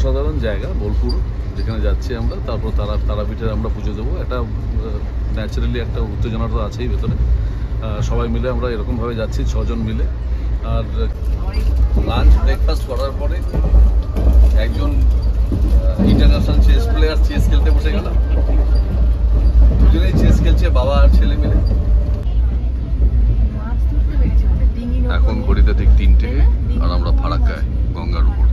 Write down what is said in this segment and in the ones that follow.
অসাধারণ জায়গা বোলপুর, যেখানে যাচ্ছি আমরা। তারপর তারাপীঠে আমরা পুজো দেবো। একটা ন্যাচারালি একটা উত্তেজনা তো আছেই ভেতরে। সবাই মিলে আমরা এরকমভাবে যাচ্ছি 6 জন মিলে। আর লাঞ্চ ব্রেকফাস্ট করার পরে একজন ইন্টারন্যাশনাল চেস প্লেয়ার চেস খেলতে বসে গেল। দুজনেই চেস খেলছে, বাবা আর ছেলে মিলে। এখন ঘড়িতে ঠিক 3টে, আর আমরা ফারাক্কায় গঙ্গার উপর।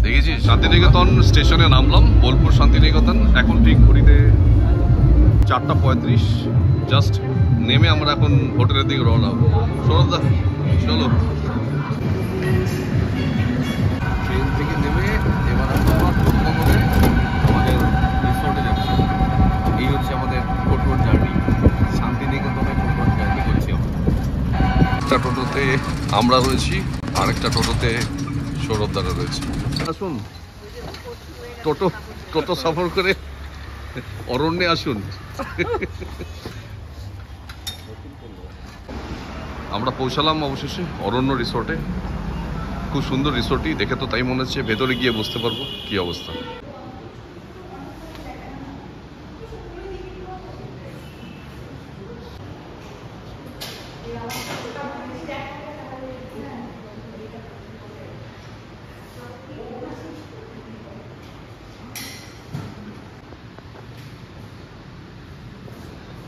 দেখেছি শান্তিনিকেতন স্টেশনে নামলাম, বোলপুর শান্তিনিকেতন। এখন ঠিক ঘড়িতে 4:35। জাস্ট নেমে আমরা এখন হোটেলের দিকে রওনা হবো। সৌরভদা চলো। ট্রেন থেকে নেমে এবার আমরা আমাদের রিসোর্টে যাচ্ছি। এই হচ্ছে আমাদের টোটোর জার্নি, শান্তিনিকেতনে টোটোর জার্নি করছি আমরা। একটা টোটোতে আমরা রয়েছি, আরেকটা টোটোতে সৌরভদারা রয়েছে। আসুন টোটো সফর করে অরণ্যে আসুন। আমরা পৌঁছালাম অবশেষে অরণ্য রিসোর্টে। খুব সুন্দর রিসোর্টই, দেখে তো তাই মনে হচ্ছে। ভেতরে গিয়ে বুঝতে পারবো কি অবস্থা।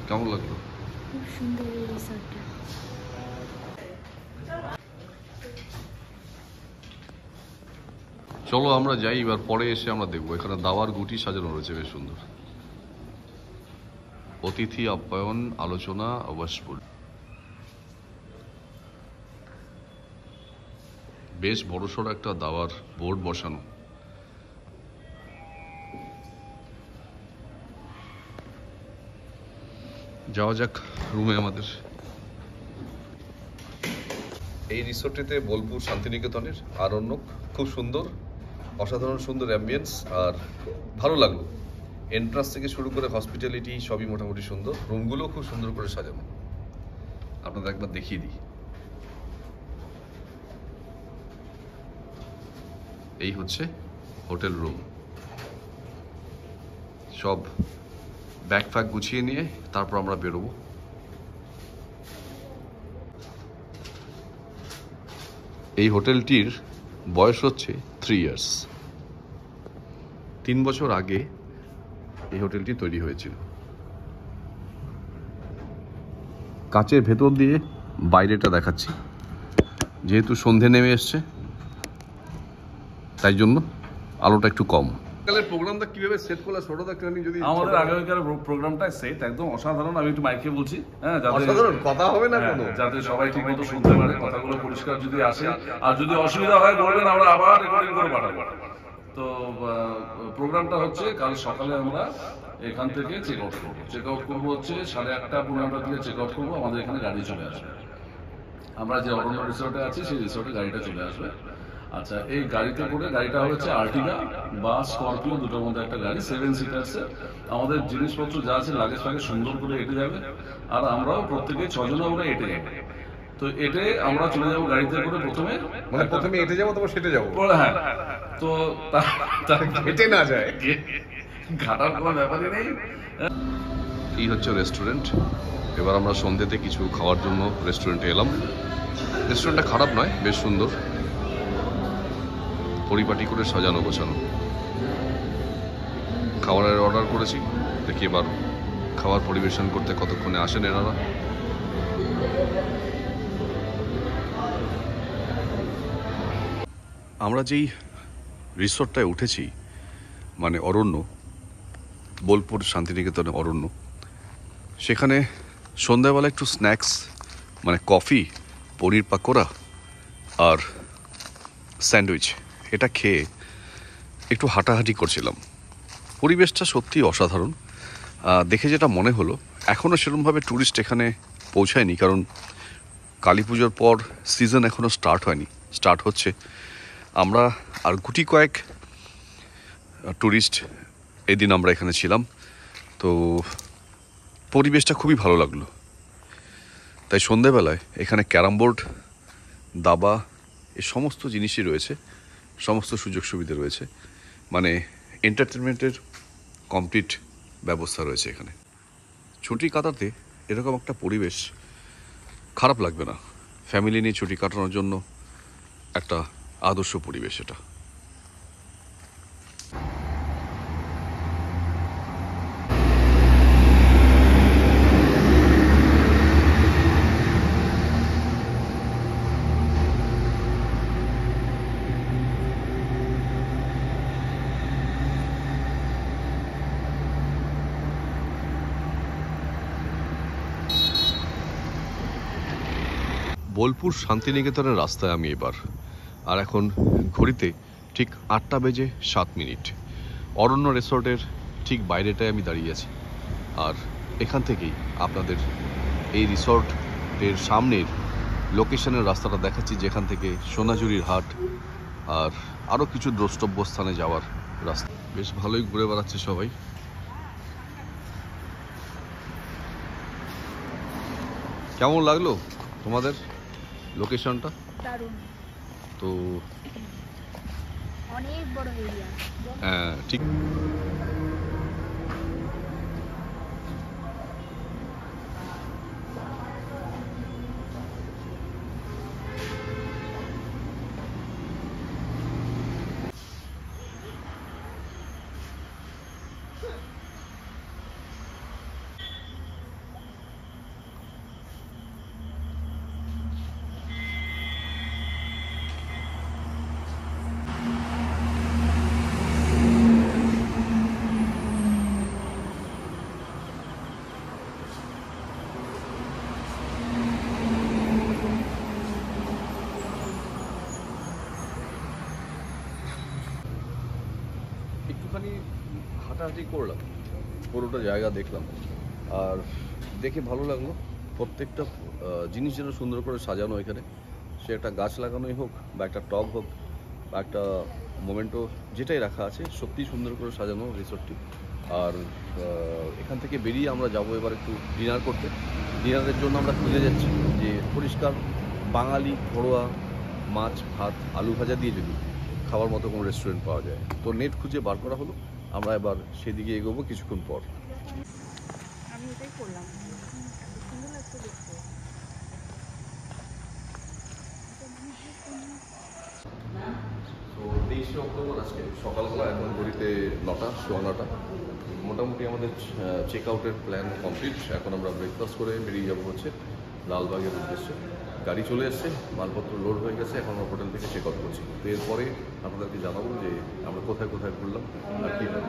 কেমন লাগলো? খুব সুন্দর এই রিসর্টটা। চলো আমরা যাই, এবার পরে এসে আমরা দেখবো। এখানে দাওয়ার গুটি সাজানো রয়েছে বেশ সুন্দর। অতিথি আপ্যায়ন আলোচনা অবশ্যই। বেশ বড়সড় একটা দাওয়ার বোর্ড বসানো। যাওয়া যাক রুমে আমাদের। এই রিসোর্টটিতে বোলপুর শান্তিনিকেতনের আরণ্যক, খুব সুন্দর, অসাধারণ সুন্দর অ্যাম্বিয়েন্স। আর ভালো লাগলো। এন্ট্রান্স থেকে শুরু করে হসপিটালিটি সবই মোটামুটি সুন্দর। রুমগুলো খুব সুন্দর করে সাজানো। আপনাদের একবার দেখিয়ে দিই। এই হচ্ছে হোটেল রুম। সব ব্যাগ ফ্যাগ গুছিয়ে নিয়ে তারপর আমরা বেরোবো। এই হোটেলটির বয়স হচ্ছে 3 ইয়ার্স। 3 বছর আগে এই হোটেলটি তৈরি হয়েছিল। কাচের ভেতর দিয়ে বাইরেটা দেখাচ্ছি, যেহেতু সন্ধে নেমে এসছে তাই জন্য আলোটা একটু কম। প্রোগ্রামটা কিভাবে সেট করলে ছোটদা একটুখানি যদি আমাদের আগেকার প্রোগ্রামটা সেট একদম অসাধারণ। আমি একটু মাইকে বলছি, হ্যাঁ, অসাধারণ কথা হবে না কোনো, যাতে সবাই ঠিকমতো শুনতে পারে, কথাগুলো পরিষ্কার যদি আসে। আর যদি অসুবিধা হয় বলবেন, আমরা আবার রেকর্ডিং করে পাঠাবো। তো প্রোগ্রামটা হচ্ছে কাল সকালে আমরা এখান থেকে চেক আউট করবো। চেক আউট করবো হচ্ছে 8:30 9:30 দিকে চেক আউট করবো। আমাদের এখানে গাড়ি চলে আসবে। আমরা যে অরণ্য রিসোর্টে আছি সেই রিসোর্টে গাড়িটা চলে আসবে। আচ্ছা, এই গাড়িতে করে, গাড়িটা হচ্ছে আর্টিগা বা স্করপিও, দুটোর মধ্যে একটা গাড়ি, 7 সিটার্সে। আমাদের জিনিসপত্র যা আছে লাগেজ ফাগেজ সুন্দর করে এঁটে যাবে। আর আমরাও প্রত্যেকে 6 জন আমরা এঁটে যাবো। তো এঁটে আমরা চলে যাবো গাড়িতে করে। প্রথমে এঁটে যাবো, তারপর সেটে যাবো। হ্যাঁ, তো হেঁটে না যায়, ঘাটার কোনো ব্যাপারই নেই। এই হচ্ছে রেস্টুরেন্ট। এবার আমরা সন্ধ্যেতে কিছু খাওয়ার জন্য রেস্টুরেন্টে এলাম। রেস্টুরেন্টটা খারাপ নয়, বেশ সুন্দর, পরিপাটি করে সাজানো গোছানো। খাবারের অর্ডার করেছি, দেখি এবার খাবার পরিবেশন করতে কতক্ষণে আসেন এনারা। আমরা যেই রিসোর্টটায় উঠেছি, মানে অরণ্য, বোলপুর শান্তিনিকেতনে অরণ্য, সেখানে সন্ধ্যাবেলা একটু স্ন্যাক্স মানে কফি, পনির পাকোড়া আর স্যান্ডউইচ এটা খেয়ে একটু হাঁটাহাঁটি করছিলাম। পরিবেশটা সত্যি অসাধারণ। দেখে যেটা মনে হলো, এখনও সেরকমভাবে ট্যুরিস্ট এখানে পৌঁছায়নি, কারণ কালী পুজোর পর সিজন এখনও স্টার্ট হয়নি, স্টার্ট হচ্ছে। আমরা আর গুটি কয়েক ট্যুরিস্ট এদিন আমরা এখানে ছিলাম। তো পরিবেশটা খুবই ভালো লাগলো। তাই সন্ধেবেলায় এখানে ক্যারাম বোর্ড, দাবা, এই সমস্ত জিনিসই রয়েছে। সমস্ত সুযোগ সুবিধা রয়েছে, মানে এন্টারটেনমেন্টের কমপ্লিট ব্যবস্থা রয়েছে এখানে। ছুটি কাটাতে এরকম একটা পরিবেশ খারাপ লাগবে না। ফ্যামিলি নিয়ে ছুটি কাটানোর জন্য একটা আদর্শ পরিবেশ এটা। বোলপুর শান্তিনিকেতনের রাস্তায় আমি এবার, আর এখন ঘড়িতে ঠিক 8:07। অরণ্য রিসর্টের ঠিক বাইরেটায় আমি দাঁড়িয়ে আছি, আর এখান থেকেই আপনাদের এই রিসর্টের সামনের লোকেশনের রাস্তাটা দেখাচ্ছি, যেখান থেকে সোনাঝুরির হাট আর আরও কিছু দ্রষ্টব্য স্থানে যাওয়ার রাস্তা। বেশ ভালোই ঘুরে বেড়াচ্ছে সবাই। কেমন লাগলো তোমাদের লোকেশনটা? দারুণ, তো অনেক বড় এরিয়া। হ্যাঁ ঠিক। একটুখানি হাঁটাহাঁটি করলাম, পুরোটা জায়গা দেখলাম, আর দেখে ভালো লাগলো। প্রত্যেকটা জিনিস যেন সুন্দর করে সাজানো এখানে, সে একটা গাছ লাগানোই হোক বা একটা টব হোক বা একটা মোমেন্টো, যেটাই রাখা আছে সত্যিই সুন্দর করে সাজানো রিসোর্টটি। আর এখান থেকে বেরিয়ে আমরা যাবো এবার একটু ডিনার করতে। ডিনারের জন্য আমরা খুঁজে যাচ্ছি যে পরিষ্কার বাঙালি ঘরোয়া মাছ ভাত আলু ভাজা দিয়ে যদি খাওয়ার মতো কোনো রেস্টুরেন্ট পাওয়া যায়। তো নেট খুঁজে বার করা হলো, আমরা এবার সেদিকে এগোবো কিছুক্ষণ পর। আমি এটাই করলাম, সুন্দর লাগছে দেখতে। তো 23শে অক্টোবর আজকে সকালবেলা, এখন ঘড়িতে 9টা, সোয়া 9টা। মোটামুটি আমাদের চেক আউটের প্ল্যান কমপ্লিট। এখন আমরা ব্রেকফাস্ট করে বেরিয়ে যাবো হচ্ছে লালবাগের উদ্দেশ্যে। গাড়ি চলে এসছে, মালপত্র লোড হয়ে গেছে, এখন আমরা হোটেল থেকে চেক আউট করছি। তো এরপরে আপনাদেরকে জানাবো যে আমরা কোথায় কোথায় ঘুরলাম আর কী হলো।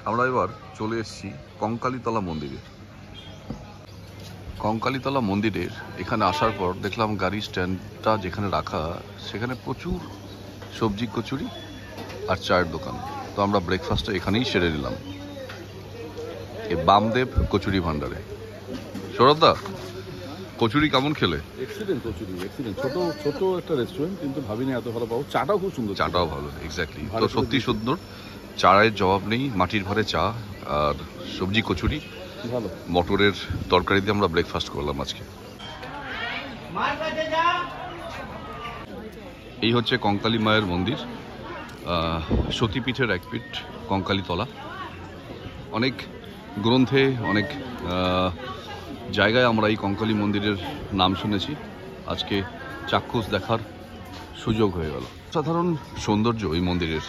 আমরা এবার চলে এসেছি কঙ্কালীতলা মন্দিরে। কঙ্কালীতলা মন্দিরের এখানে আসার পর দেখলাম গাড়ির স্ট্যান্ডটা যেখানে রাখা, সেখানে প্রচুর সবজি কচুরি আর চায়ের দোকান। তো আমরা ব্রেকফাস্টটা এখানেই সেরে নিলাম, এই বামদেব কচুরি ভান্ডারে। সৌরভদা, কচুরি কেমন খেলে? Excellent kachori, excellent. ছোট একটা রেস্টুরেন্ট, কিন্তু ভাবিনি এত ভালো পাবো। চাটাও খুব সুন্দর, চাটাও ভালো, এক্স্যাক্টলি। তো সত্যি সুন্দর, চায়ের জবাব নেই। মাটির ভারে চা আর সবজি কচুরি, ভালো মটরের তরকারি দিয়ে আমরা ব্রেকফাস্ট করলাম আজকে। এই হচ্ছে কঙ্কালী মায়ের মন্দির, সতীপীঠের এক পীঠ কঙ্কালীতলা। অনেক গ্রন্থে অনেক জায়গায় আমরা এই কঙ্কালী মন্দিরের নাম শুনেছি, আজকে চাক্ষুষ দেখার সুযোগ হয়ে গেল। সাধারণ সৌন্দর্য এই মন্দিরের,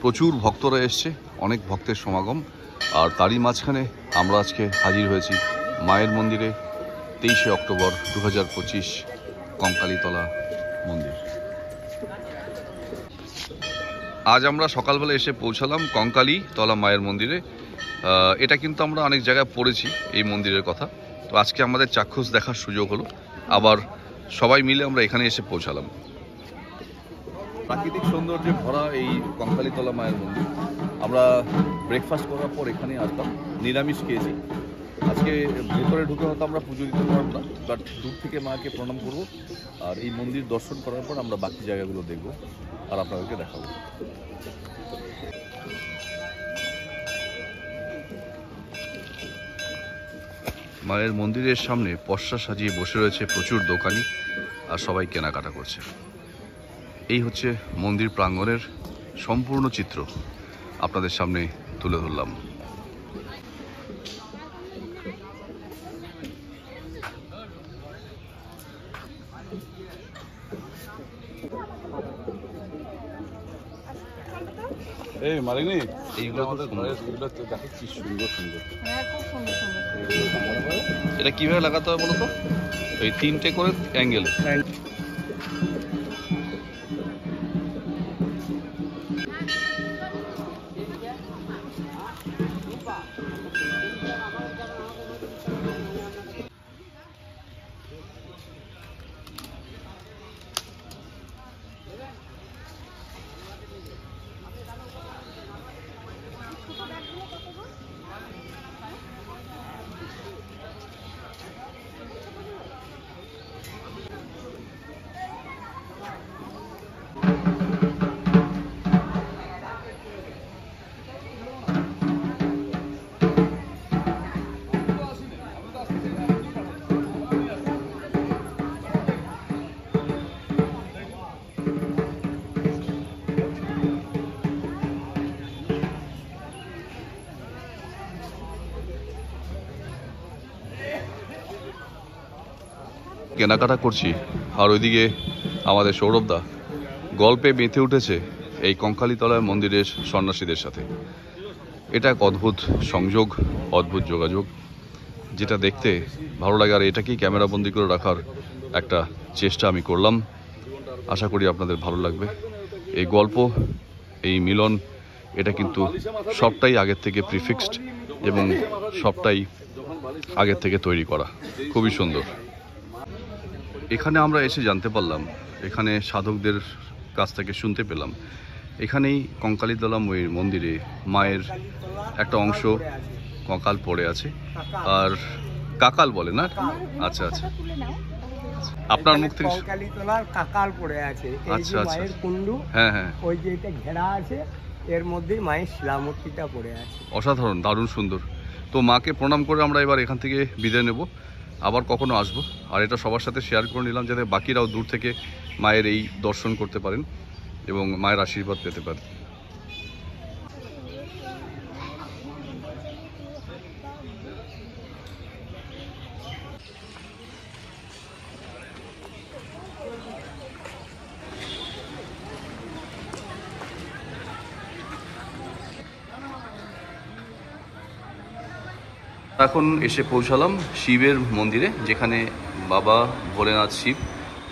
প্রচুর ভক্তরা এসছে, অনেক ভক্তের সমাগম। আর তারই মাঝখানে আমরা আজকে হাজির হয়েছি মায়ের মন্দিরে। 23শে অক্টোবর 2025, কঙ্কালীতলা মন্দির। আজ আমরা সকালবেলা এসে পৌঁছালাম কঙ্কালীতলা মায়ের মন্দিরে। এটা কিন্তু আমরা অনেক জায়গায় পড়েছি এই মন্দিরের কথা, তো আজকে আমাদের চাক্ষুষ দেখার সুযোগ হলো। আবার সবাই মিলে আমরা এখানে এসে পৌঁছালাম। প্রাকৃতিক সৌন্দর্যে ভরা এই কঙ্কালীতলা মায়ের মন্দির। আমরা ব্রেকফাস্ট করার পর এখানে আসলাম, নিরামিষ খেয়েছি আজকে। ভেতরে ঢুকে হয়তো আমরা পুজো দিতে পারবো না, বাট দূর থেকে মাকে প্রণাম করব, আর এই মন্দির দর্শন করার পর আমরা বাকি জায়গাগুলো দেখব আর আপনাদেরকে দেখাবো। মায়ের মন্দিরের সামনে পসরা সাজিয়ে বসে রয়েছে প্রচুর দোকানি, আর সবাই কেনাকাটা করছে। এই হচ্ছে মন্দির প্রাঙ্গণের সম্পূর্ণ চিত্র আপনাদের সামনে তুলে ধরলাম। এই মালিনী, এইগুলো আমাদের দেখাচ্ছি সুন্দর সুন্দর। হ্যাঁ, খুব সুন্দর সুন্দর। এটা কিভাবে লাগাতে হয় বলতো? এই 3টে করে অ্যাঙ্গেলে। কেনাকাটা করছি, আর ওইদিকে আমাদের সৌরভদা গল্পে মেতে উঠেছে এই কঙ্কালীতলায় মন্দিরের সন্ন্যাসীদের সাথে। এটা এক অদ্ভুত সংযোগ, অদ্ভুত যোগাযোগ, যেটা দেখতে ভালো লাগে। আর এটাকেই ক্যামেরাবন্দি করে রাখার একটা চেষ্টা আমি করলাম। আশা করি আপনাদের ভালো লাগবে। এই গল্প, এই মিলন, এটা কিন্তু সবটাই আগের থেকে প্রিফিক্সড এবং সবটাই আগের থেকে তৈরি করা। খুবই সুন্দর। এখানে আমরা এসে জানতে পারলাম, এখানে সাধকদের কাছ থেকে শুনতে পেলাম, এখানেই কঙ্কালীতলা মন্দিরে মায়ের একটা অংশ কঙ্কাল পড়ে আছে, আর কাকাল বলে না? আচ্ছা আচ্ছা, আপনার মুখ থেকে কঙ্কালীতলার কাকাল পড়ে আছে। এই আচ্ছা যে আচ্ছা, মায়ের কুণ্ডু, হ্যাঁ হ্যাঁ, ওই যে এটা ঘেরা আছে, এর মধ্যেই মায়ের শিলামূর্তিটা পড়ে আছে। অসাধারণ, দারুণ সুন্দর। তো মাকে প্রণাম করে আমরা এবার এখান থেকে বিদায় নেব, আবার কখনো আসবো। আর এটা সবার সাথে শেয়ার করে নিলাম যাতে বাকিরাও দূর থেকে মায়ের এই দর্শন করতে পারেন এবং মায়ের আশীর্বাদ পেতে পারেন। এখন এসে পৌঁছালাম শিবের মন্দিরে, যেখানে বাবা ভোলেনাথ শিব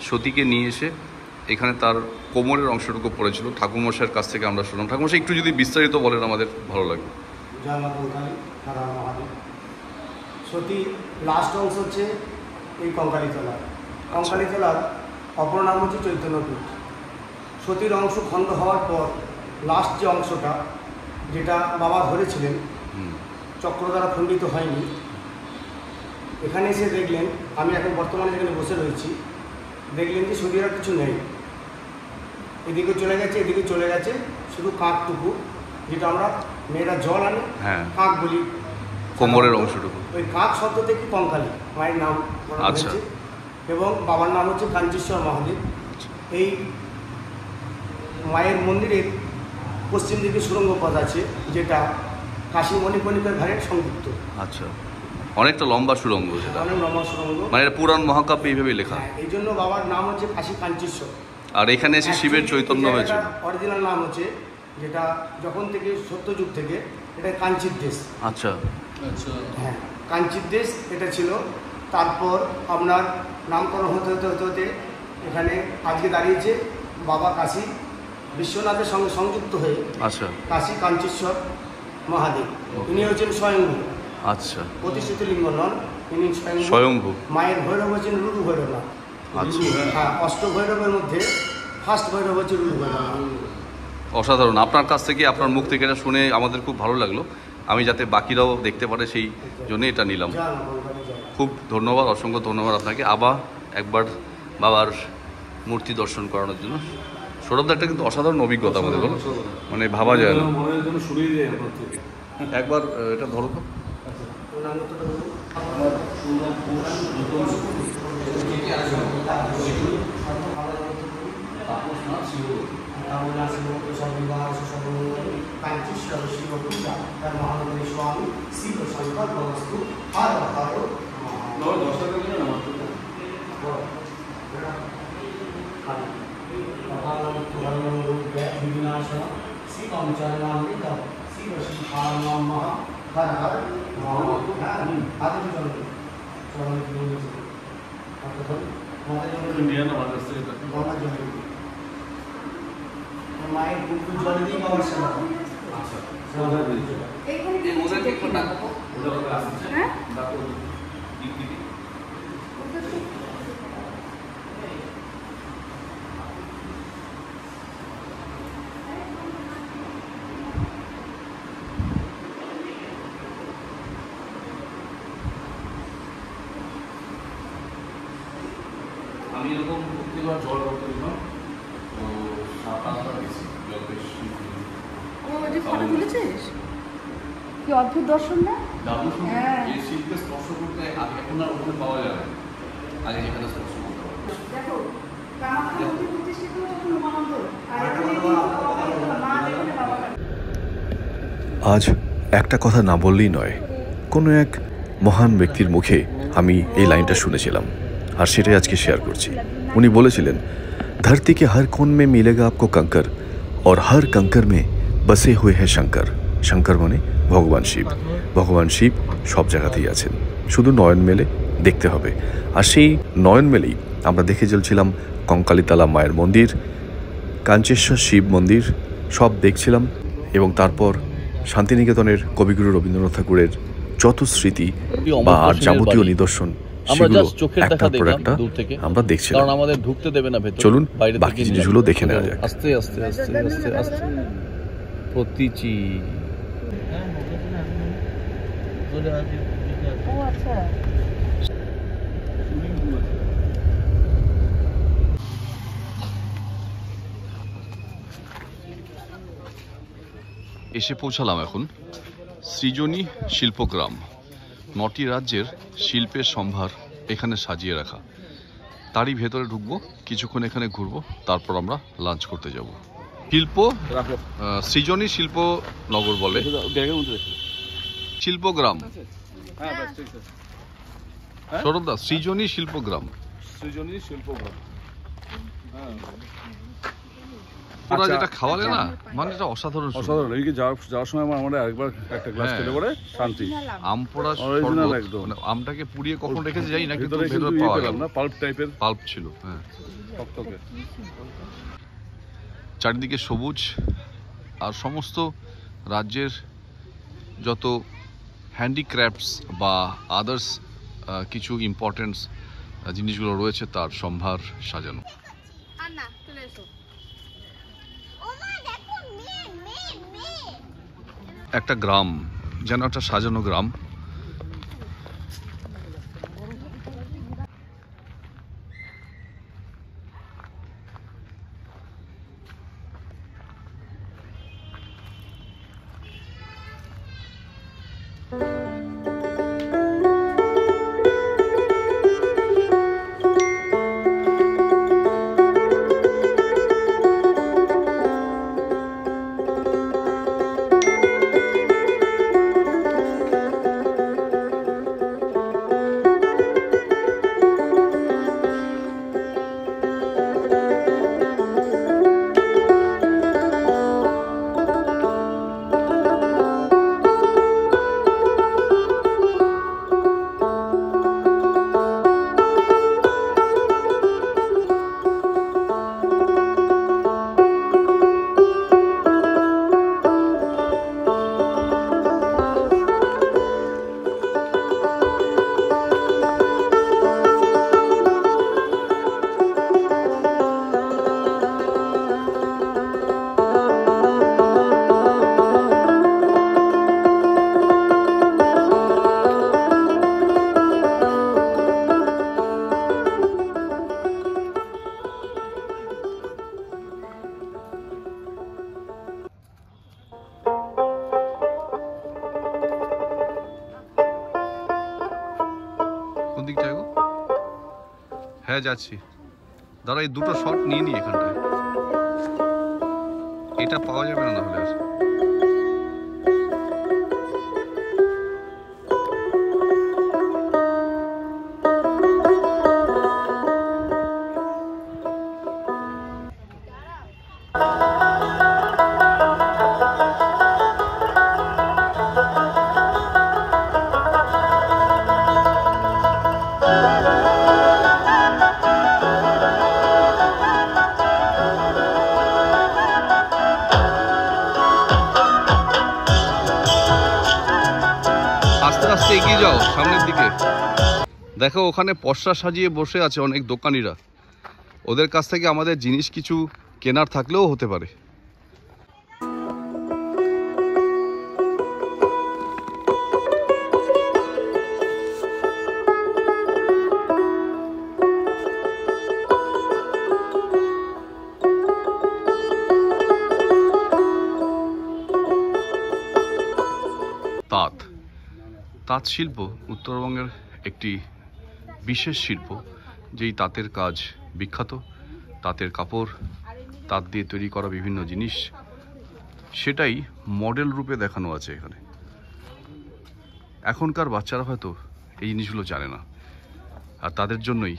সতীকে নিয়ে এসে এখানে তার কোমরের অংশটুকু পড়েছিল। ঠাকুরমশাইয়ের কাছ থেকে আমরা শুনলাম। ঠাকুরমশাই একটু যদি বিস্তারিত বলেন আমাদের ভালো লাগবে। জয় মা কঙ্কালী, হর হর মহাদেব। সতী লাস্ট অংশ হচ্ছে এই কঙ্কালীতলা। কঙ্কালীতলার অপর নাম হচ্ছে চৈতন্যপীঠ। সতীর অংশ খণ্ড হওয়ার পর লাস্ট যে অংশটা, যেটা বাবা ধরেছিলেন, চক্র দ্বারা খণ্ডিত হয়নি, এখানে এসে দেখলেন, আমি এখন বর্তমানে যেখানে বসে রয়েছি, দেখলেন যে সতীর আর কিছু নেই। এদিকে চলে গেছে, এদিকে চলে গেছে, শুধু কাকটুকু, যেটা আমরা মেয়েরা জল আনে, হ্যাঁ, কাক বলি, কোমরের অংশটুকু। ওই কাক শব্দ থেকে কঙ্কালী মায়ের নাম করা আচ্ছা। হয়েছে। এবং বাবার নাম হচ্ছে কাঞ্চেশ্বর মহাদেব। এই মায়ের মন্দিরের পশ্চিম দিকে সুড়ঙ্গ পথ আছে, যেটা কাশী মণিকর্ণিকার ঘাটের সংযুক্ত। আচ্ছা, অনেকটা লম্বা সুড়ঙ্গ, সেটা অনেক লম্বা সুড়ঙ্গ। মানে এটা পুরাণ মহাকাব্যে এইভাবেই লেখা। এই জন্য বাবার নাম হচ্ছে কাশী কাঞ্চেশ্বর। আর এখানে এসে শিবের চৈতন্য হয়েছিল। অরিজিনাল নাম হচ্ছে, যেটা যখন থেকে সত্যযুগ থেকে, এটা কাঞ্চির দেশ। আচ্ছা, হ্যাঁ, কাঞ্চির দেশ এটা ছিল। তারপর আপনার নামকরণ হতে হতে হতে হতে এখানে আজকে দাঁড়িয়েছে বাবা কাশী বিশ্বনাথের সঙ্গে সংযুক্ত হয়ে আচ্ছা, কাশী কাঞ্চেশ্বর মহাদেব। ইনি হচ্ছেন স্বয়ংভূ, আচ্ছা, প্রতিষ্ঠিত লিঙ্গ নন, ইনি স্বয়ংভূ। মায়ের ভৈরব হচ্ছেন রুরু ভৈরবনাথ। আচ্ছা, হ্যাঁ, অষ্ট ভৈরবের মধ্যে ফার্স্ট ভৈরব হচ্ছে রুরু ভৈরবনাথ। অসাধারণ। আপনার কাছ থেকে, আপনার মুখ থেকে এটা শুনে আমাদের খুব ভালো লাগলো। আমি যাতে বাকিরাও দেখতে পারে সেই জন্য এটা নিলাম। খুব ধন্যবাদ, অসংখ্য ধন্যবাদ আপনাকে আবার একবার বাবার মূর্তি দর্শন করানোর জন্য। সৌরভদা, একটা কিন্তু অসাধারণ অভিজ্ঞতা আমাদের, বলো, মানে ভাবা যায় না। মনের জন্য শুনেই যায় আপনার থেকে। একবার এটা ধরো তো। পূর্ণাঙ্গতটা বলুন। মহানগরী স্বামী শিব শঙ্কর বস্তু আর विनाशनम शिवम चरणामृत शिव शिवाय नमः हर हर महादेव आदि जन चरण की मतलब महादेव इंडिया ना वाला से माना जन माइक बुक जल दी आवश्यक अच्छा सादा दीजिए এইখানে কি ওদেরকে একটু ডাকো। ওদের আসছে হ্যাঁ ডাকো আমি এরকম প্রতিবার জল করতে দিলাম তো 7-8বার গেছি জল বেশি ও যে ফটো তুলেছিস কি অদ্ভুত দর্শন না দারুণ সুন্দর। হ্যাঁ। এই শিল্পে স্পর্শ করতে আগে এখন আর ওখানে পাওয়া যায় না আগে এখানে স্পর্শ করতে পারবে দেখো কামাখ্যা মন্দির প্রতিষ্ঠিত হচ্ছে উমানন্দ আর এখানে মা যেখানে বাবা আজ একটা কথা না বললেই নয়, কোনো এক মহান ব্যক্তির মুখে আমি এই লাইনটা শুনেছিলাম আর সেটাই আজকে শেয়ার করছি। উনি বলেছিলেন, धरती के हर कोन में मिलेगा आपको कंकर और हर कंकर में बसे हुए हैं शंकर। शंकर মানে ভগবান শিব। ভগবান শিব সব জায়গাতেই আছেন, শুধু নয়ন মেলে দেখতে হবে। আর সেই নয়ন মেলেই আমরা দেখে চলছিলাম কঙ্কালীতলা মায়ের মন্দির, কাঞ্চেশ্বর শিব মন্দির সব দেখছিলাম। এবং তারপর শান্তিনিকেতনের কবিগুরু রবীন্দ্রনাথ ঠাকুরের যত স্মৃতি বা আর যাবতীয় নিদর্শন আমরা সেগুলো জাস্ট চোখের দেখা একটার পর দেখলাম একটা দূর থেকে, আমরা দেখছিলাম। কারণ আমাদের ঢুকতে দেবে না ভেতরে। চলুন বাইরে বাকি থেকে জিনিসগুলো দেখে নেওয়া যাক। আস্তে আস্তে আস্তে আস্তে আস্তে প্রতিচি ও আচ্ছা এসে পৌঁছালাম এখন সৃজনী শিল্পগ্রাম। 9টি রাজ্যের শিল্পের সম্ভার এখানে সাজিয়ে রাখা। তারই ভেতরে ঢুকবো, কিছুক্ষণ এখানে ঘুরবো, তারপর আমরা লাঞ্চ করতে যাব। শিল্প সৃজনী শিল্প নগর বলে, শিল্পগ্রাম সরবদা সৃজনী শিল্পগ্রাম। সৃজনী শিল্পগ্রাম। ওরা যেটা খাওয়ালে না, মানে এটা অসাধারণ সুন্দর। অসাধারণ। এই যাওয়ার সময় আমরা একবার একটা গ্লাস হ্যাঁ। খেলে পরে শান্তি। আমপোড়া Original শরবত, একদম। মানে আমটাকে পুড়িয়ে কখন রেখেছে যাই না, কিন্তু ভেতরে ভেতর কিন্তু পাওয়া পেলাম গেল না, পাল্প টাইপের পাল্প ছিল। হ্যাঁ, টকটকে। চারিদিকে সবুজ আর সমস্ত রাজ্যের যত হ্যান্ডিক্রাফটস বা আদার্স কিছু ইম্পর্টেন্ট জিনিসগুলো রয়েছে তার সম্ভার সাজানো। আর না চলে এসো একটা গ্রাম, যেন একটা সাজানো গ্রাম। দিকটায় গো? হ্যাঁ যাচ্ছি, দাঁড়া এই দুটো শট নিয়ে নি এখানটায়, এটা পাওয়া যাবে না না হলে আর। আস্তে আস্তে এগিয়ে যাও সামনের দিকে। দেখো ওখানে পসরা সাজিয়ে বসে আছে অনেক দোকানিরা, ওদের কাছ থেকে আমাদের জিনিস কিছু কেনার থাকলেও হতে পারে। তাঁত তাঁত শিল্প উত্তরবঙ্গের একটি বিশেষ শিল্প, যেই তাঁতের কাজ বিখ্যাত। তাঁতের কাপড়, তাঁত দিয়ে তৈরি করা বিভিন্ন জিনিস, সেটাই মডেল রূপে দেখানো আছে এখানে। এখনকার বাচ্চারা হয়তো এই জিনিসগুলো জানে না, আর তাদের জন্যই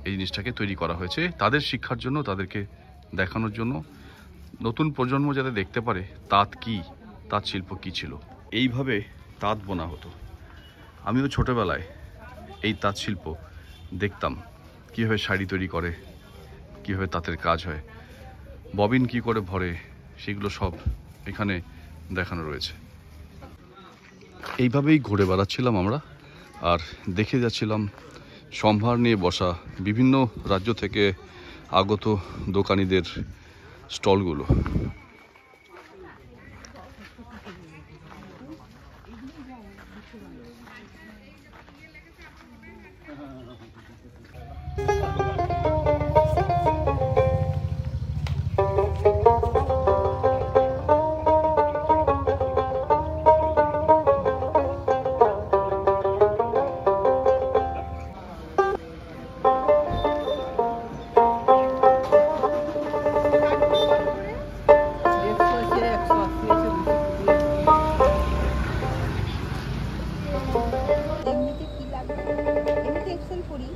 এই জিনিসটাকে তৈরি করা হয়েছে, তাদের শিক্ষার জন্য, তাদেরকে দেখানোর জন্য, নতুন প্রজন্ম যাতে দেখতে পারে তাঁত কী, তাঁত শিল্প কী ছিল। এইভাবে তাঁত বোনা হতো। আমিও ছোটোবেলায় এই তাঁত শিল্প দেখতাম, কীভাবে শাড়ি তৈরি করে, কীভাবে তাঁতের কাজ হয়, ববিন কী করে ভরে, সেগুলো সব এখানে দেখানো রয়েছে। এইভাবেই ঘুরে বেড়াচ্ছিলাম আমরা, আর দেখে যাচ্ছিলাম সম্ভার নিয়ে বসা বিভিন্ন রাজ্য থেকে আগত দোকানিদের স্টলগুলো। এমনিতে কি লাগবে? এমনিতে এক্সেল করি।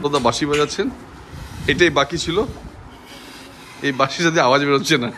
দাদা বাঁশি বাজাচ্ছেন, এটাই বাকি ছিল, এই বাঁশি যদি আওয়াজ বেরোচ্ছে না।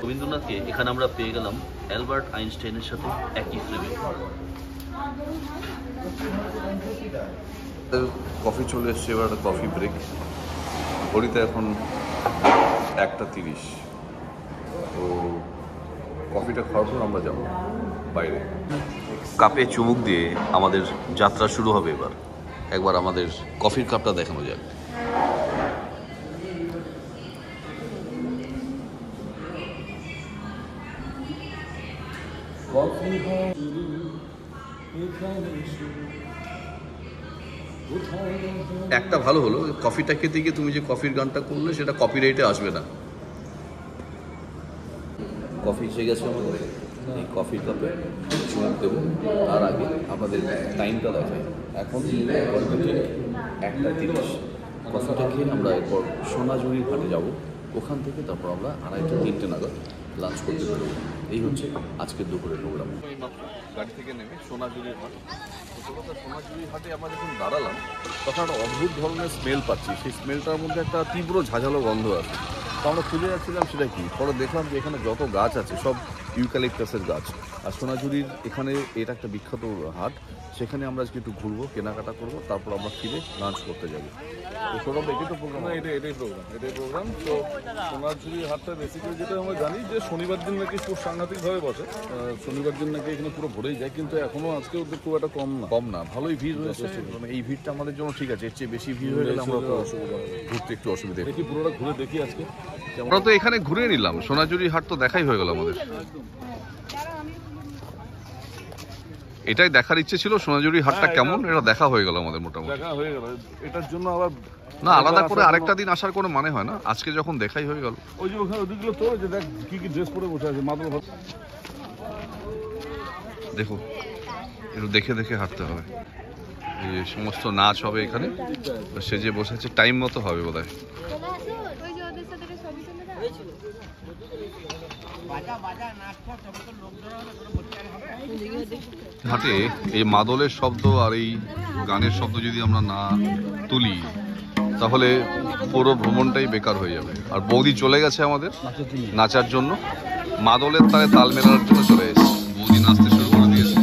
রবীন্দ্রনাথকে এখানে আমরা পেয়ে গেলাম অ্যালবার্ট আইনস্টাইনের সাথে একই ফ্রেমে। কফি চলে এসছে, এবার একটা কফি ব্রেক। ঘড়িতে এখন 1:30, তো কফিটা খাওয়ার পর আমরা যাবো বাইরে। কাপে চুমুক দিয়ে আমাদের যাত্রা শুরু হবে। এবার একবার আমাদের কফির কাপটা দেখানো যাক। একটা ভালো হলো, কফিটা খেতে গিয়ে তুমি যে কফির গানটা করলে সেটা কপিরাইটে আসবে না। কফি এসে গেছে আমাদের, এই কফির কাপে চুমুক দেবো। তার আগে আপনাদের টাইমটা দেখাই, এখন 1:30। কফিটা খেয়ে আমরা এরপর সোনাঝুরির ঘাটে যাব, ওখান থেকে তারপর আমরা 2:30-3টে নাগাদ লাঞ্চ করতে পারবো। এই হচ্ছে আজকের দুপুরের প্রোগ্রাম। গাড়ি থেকে নেমে সোনাঝুরির হাট, সোনাঝুরির হাটে আমরা যখন দাঁড়ালাম তখন একটা অদ্ভুত ধরনের স্মেল পাচ্ছি। সেই স্মেলটার মধ্যে একটা তীব্র ঝাঁঝালো গন্ধ আছে। তো আমরা খুঁজে যাচ্ছিলাম সেটা কি, পরে দেখলাম যে এখানে যত গাছ আছে সব ইউক্যালিপটাসের গাছ। আর সোনাঝুরির এখানে এটা একটা বিখ্যাত হাট, সেখানে আমরা আজকে একটু ঘুরবো, কেনাকাটা করবো, তারপর আমরা ফিরে লাঞ্চ করতে যাবো। তো সৌরভ, এটাই তো প্রোগ্রাম? এটাই প্রোগ্রাম। তো সোনাঝুরি হাটটা বেসিক্যালি যেটা আমরা জানি যে শনিবার দিন নাকি খুব সাংঘাতিকভাবে বসে, শনিবার দিন নাকি এখানে পুরো ভরেই যায়, কিন্তু এখনও আজকে ওদের খুব একটা কম না, ভালোই ভিড় হয়েছে। মানে এই ভিড়টা আমাদের জন্য ঠিক আছে, এর চেয়ে বেশি ভিড় হয়ে গেলে আমরা ঘুরতে একটু অসুবিধা। দেখি পুরোটা ঘুরে দেখি আজকে। আমরা তো এখানে ঘুরে নিলাম, সোনাঝুরি হাট তো দেখাই হয়ে গেল আমাদের। এটাই দেখার ইচ্ছে ছিল, সোনাঝুরি হাটটা কেমন এটা দেখা হয়ে গেল আমাদের মোটামুটি। দেখা হয়ে গেল, এটার জন্য আবার না আলাদা করে আরেকটা দিন আসার কোনো মানে হয় না, আজকে যখন দেখাই হয়ে গেল। ওই যে ওখানে ওদিকগুলো তো যে দেখ কি কি ড্রেস পরে বসে আছে মাদল ভাত। দেখো একটু দেখে দেখে হাঁটতে হবে, এই যে সমস্ত নাচ হবে এখানে, সে যে বসেছে টাইম মতো হবে বোধ হয়। হাটে এই মাদলের শব্দ আর এই গানের শব্দ যদি আমরা না তুলি তাহলে পুরো ভ্রমণটাই বেকার হয়ে যাবে। আর বৌদি চলে গেছে আমাদের নাচার জন্য, মাদলের তালে তাল মেলানোর জন্য চলে গেছে। বৌদি নাচতে শুরু করে দিয়েছে।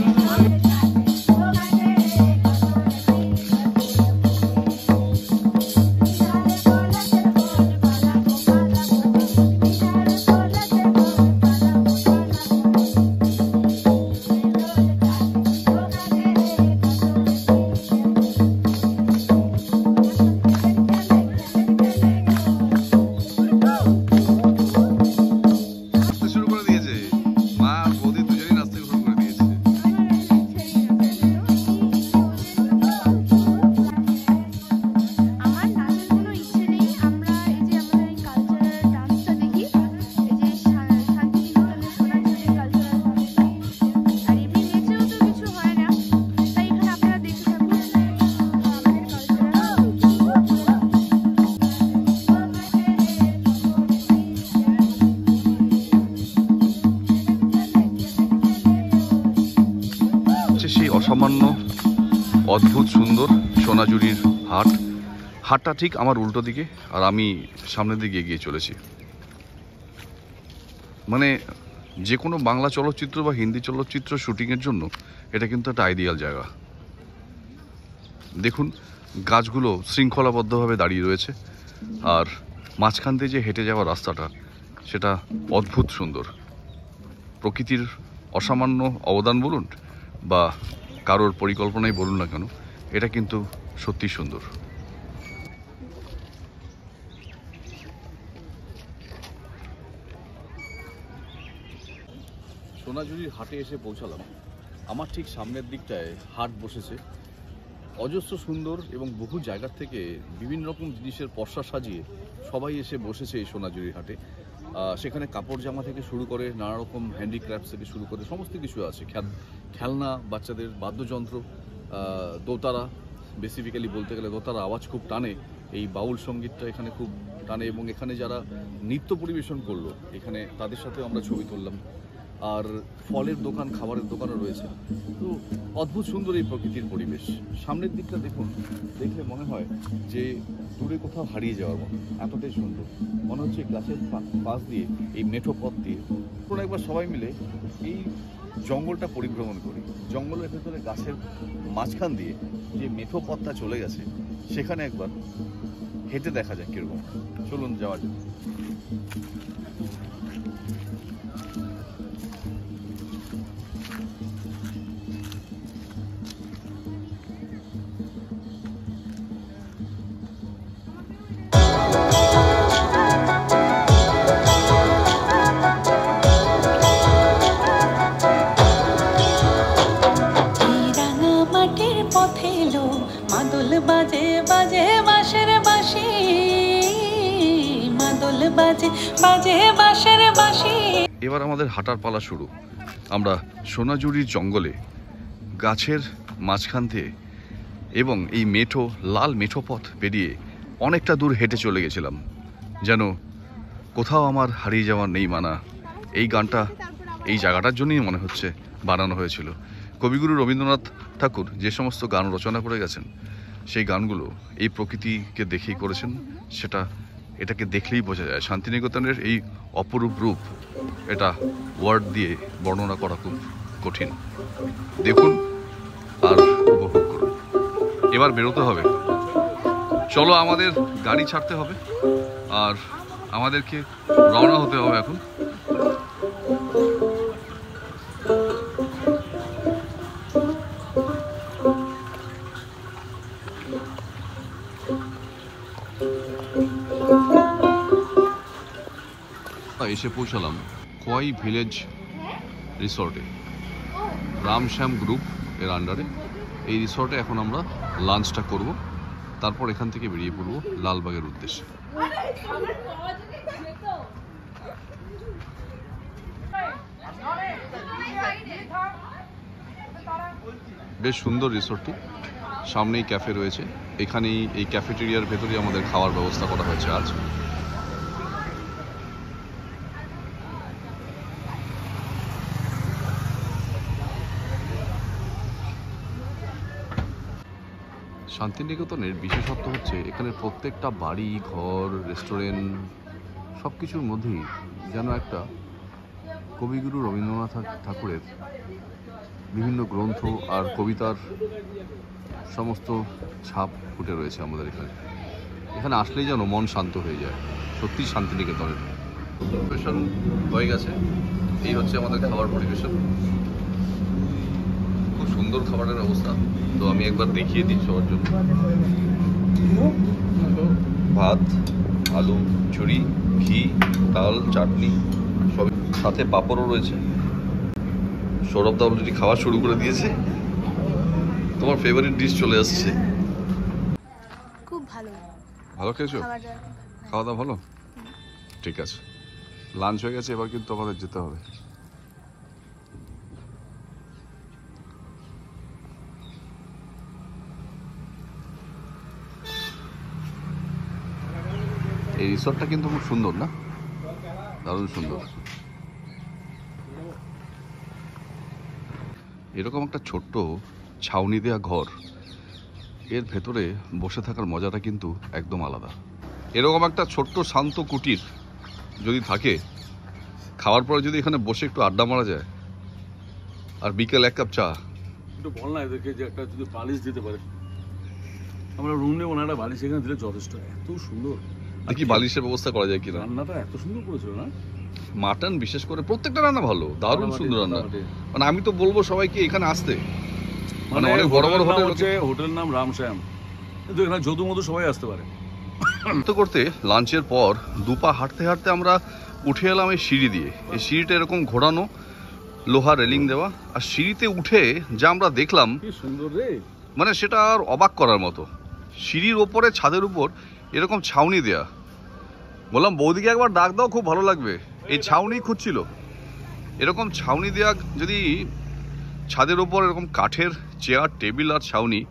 অসামান্য অদ্ভুত সুন্দর সোনাঝুরির হাট। হাটটা ঠিক আমার উল্টো দিকে আর আমি সামনের দিকে এগিয়ে চলেছি। মানে যে কোনো বাংলা চলচ্চিত্র বা হিন্দি চলচ্চিত্র শুটিংয়ের জন্য এটা কিন্তু একটা আইডিয়াল জায়গা। দেখুন গাছগুলো শৃঙ্খলাবদ্ধভাবে দাঁড়িয়ে রয়েছে, আর মাঝখান দিয়ে যে হেঁটে যাওয়ার রাস্তাটা সেটা অদ্ভুত সুন্দর। প্রকৃতির অসামান্য অবদান বলুন বা কারোর পরিকল্পনাই বলুন না কেন, এটা কিন্তু সত্যি সুন্দর। সোনাঝুরির হাটে এসে পৌঁছালাম। আমার ঠিক সামনের দিকটায় হাট বসেছে, অজস্র সুন্দর এবং বহু জায়গার থেকে বিভিন্ন রকম জিনিসের পসরা সাজিয়ে সবাই এসে বসেছে এই সোনাঝুরির হাটে। সেখানে কাপড় জামা থেকে শুরু করে নানা রকম হ্যান্ডিক্রাফটস থেকে শুরু করে সমস্ত কিছু আছে। খেলনা, বাচ্চাদের বাদ্যযন্ত্র, দোতারা, বেসিক্যালি বলতে গেলে দোতারা আওয়াজ খুব টানে, এই বাউল সঙ্গীতটা এখানে খুব টানে, এবং এখানে যারা নৃত্য পরিবেশন করলো এখানে তাদের সাথেও আমরা ছবি তুললাম। আর ফলের দোকান, খাবারের দোকানও রয়েছে। তো অদ্ভুত সুন্দর এই প্রকৃতির পরিবেশ। সামনের দিকটা দেখুন, দেখলে মনে হয় যে দূরে কোথাও হারিয়ে যাওয়ার মতো, এতটাই সুন্দর। মনে হচ্ছে গাছের পাশ দিয়ে, এই মেঠো পথ দিয়ে কোনো একবার সবাই মিলে এই জঙ্গলটা পরিভ্রমণ করি। জঙ্গলের ভেতরে গাছের মাঝখান দিয়ে যে মেঠো পথটা চলে গেছে সেখানে একবার হেঁটে দেখা যায় কীরকম। চলুন যাওয়া যাক। সাজে বাজে বাঁশের বাঁশি। এবার আমাদের হাঁটার পালা শুরু। আমরা সোনাঝুরির জঙ্গলে গাছের মাঝখান দিয়ে এবং এই মেঠো লাল মেঠো পথ পেরিয়ে অনেকটা দূর হেঁটে চলে গেছিলাম। যেন কোথাও আমার হারিয়ে যাওয়ার নেই মানা। এই গানটা এই জায়গাটার জন্যই মনে হচ্ছে বানানো হয়েছিল। কবিগুরু রবীন্দ্রনাথ ঠাকুর যে সমস্ত গান রচনা করে গেছেন সেই গানগুলো এই প্রকৃতিকে দেখেই করেছেন। এটাকে দেখলেই বোঝা যায়। শান্তিনিকেতনের এই অপরূপ রূপ এটা ওয়ার্ড দিয়ে বর্ণনা করা খুব কঠিন। দেখুন আর উপভোগ করুন। এবার বেরোতে হবে, চলো আমাদের গাড়ি ছাড়তে হবে আর আমাদেরকে রওনা হতে হবে এখন। এসে পৌঁছালাম খোয়াই ভিলেজ রিসর্টে, রামশ্যাম গ্রুপ এর আন্ডারে। এই রিসর্টে এখন আমরা লাঞ্চটা করব, তারপর এখান থেকে বেরিয়ে পড়ব লালবাগের উদ্দেশ্যে। বেশ সুন্দর রিসর্টটি, সামনেই ক্যাফে রয়েছে। এখানেই এই ক্যাফেটেরিয়ার ভেতরেই আমাদের খাওয়ার ব্যবস্থা করা হয়েছে আজ। শান্তিনিকেতনের বিশেষত্ব হচ্ছে এখানে প্রত্যেকটা বাড়ি, ঘর, রেস্টুরেন্ট সব কিছুর মধ্যেই যেন একটা কবিগুরু রবীন্দ্রনাথ ঠাকুরের বিভিন্ন গ্রন্থ আর কবিতার সমস্ত ছাপ ফুটে রয়েছে আমাদের এখানে। এখানে আসলেই যেন মন শান্ত হয়ে যায়। সত্যি শান্তিনিকেতনের পরিবেশন হয়ে গেছে। এই হচ্ছে আমাদের খাবার পরিবেশন। খুব সুন্দর খাবারের অবস্থা। তো আমি একবার দেখিয়ে দিই সবার জন্য। ভাত, আলু ঝুরি, ঘি, ডাল, চাটনি, সব সাথে পাঁপড়ও রয়েছে। সৌরভদা অলরেডি খাওয়া শুরু করে দিয়েছে। তোমার ফেভারিট ডিশ চলে আসছে। খুব ভালো ভালো খেয়েছো? খাবার খাওয়া দাওয়া ভালো? ঠিক আছে, লাঞ্চ হয়ে গেছে, এবার কিন্তু আমাদের যেতে হবে। এই রিসর্টটা কিন্তু খুব সুন্দর না? দারুণ সুন্দর। এরকম একটা ছোট্ট ছাউনি দেওয়া ঘর, এর ভেতরে বসে থাকার মজাটা কিন্তু একদম আলাদা। এরকম একটা ছোট্ট শান্ত কুটির যদি থাকে, খাওয়ার পরে যদি এখানে বসে একটু আড্ডা মারা যায় আর বিকেল এক কাপ চা। একটু বল না এদেরকে যে একটা যদি বালিশ দিতে পারে। আমরা রুম নেবো না, একটা বালিশ এখানে দিলে যথেষ্ট। এত সুন্দর। দেখি বালিশের ব্যবস্থা করা যায় কিনা। রান্নাটা এত সুন্দর করেছিল না? মাটন বিশেষ করে প্রত্যেকটা রান্না ভালো, দারুণ সুন্দর রান্না। মানে আমি তো বলবো সবাইকে এখানে আসতে। মানে অনেক বড় বড় হোটেল হচ্ছে, হোটেলের নাম রামশ্যাম, কিন্তু এখানে যদু মধু সবাই আসতে পারে। করতে করতে লাঞ্চের পর দুপা হাঁটতে হাঁটতে আমরা উঠে এলাম এই সিঁড়ি দিয়ে। এই সিঁড়িটা এরকম ঘোরানো, লোহা রেলিং দেওয়া, আর সিঁড়িতে উঠে যা আমরা দেখলাম কি সুন্দর রে, মানে সেটা আর অবাক করার মতো। সিঁড়ির ওপরে, ছাদের উপর এরকম ছাউনি দেয়া। বললাম বৌদিকে একবার ডাক দাও, খুব ভালো লাগবে। এই ছাউনি খুঁজছিল। এরকম ছাউনি দেয়া যদি ছাদের ওপর, এরকম কাঠের চেয়ার, টেবিল আর ছাউনি,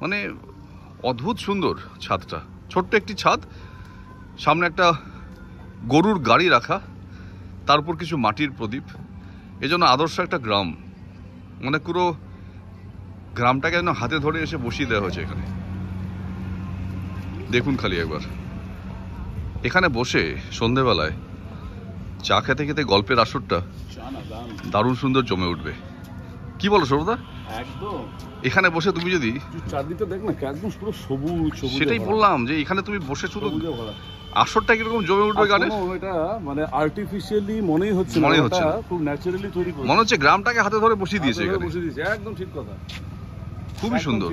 মানে অদ্ভুত সুন্দর ছাদটা। ছোট্ট একটি ছাদ, সামনে একটা গরুর গাড়ি রাখা, তার উপর কিছু মাটির প্রদীপ। এজন্য আদর্শ একটা গ্রাম, মানে পুরো গ্রামটাকে যেন হাতে ধরে এসে বসিয়ে দেওয়া হয়েছে এখানে। দেখুন খালি একবার, এখানে বসে সন্ধেবেলায় চা খেতে খেতে গল্পের আসরটা দারুণ সুন্দর জমে উঠবে। কি বলো সৌরভদা? একদম। এখানে বসে তুমি যদি চারদিকটা দেখ না, একদম পুরো সবুজ সবুজ। সেটাই বললাম যে এখানে তুমি বসে শুধু আসরটা কিরকম জমে উঠবে গানে। এটা মানে আর্টিফিশিয়ালি মনেই হচ্ছে না, খুব ন্যাচারালি তৈরি করেছে। মনে হচ্ছে গ্রামটাকে হাতে ধরে বসিয়ে দিয়েছে এখানে। বসিয়ে দিয়েছে, একদম ঠিক কথা। খুবই সুন্দর।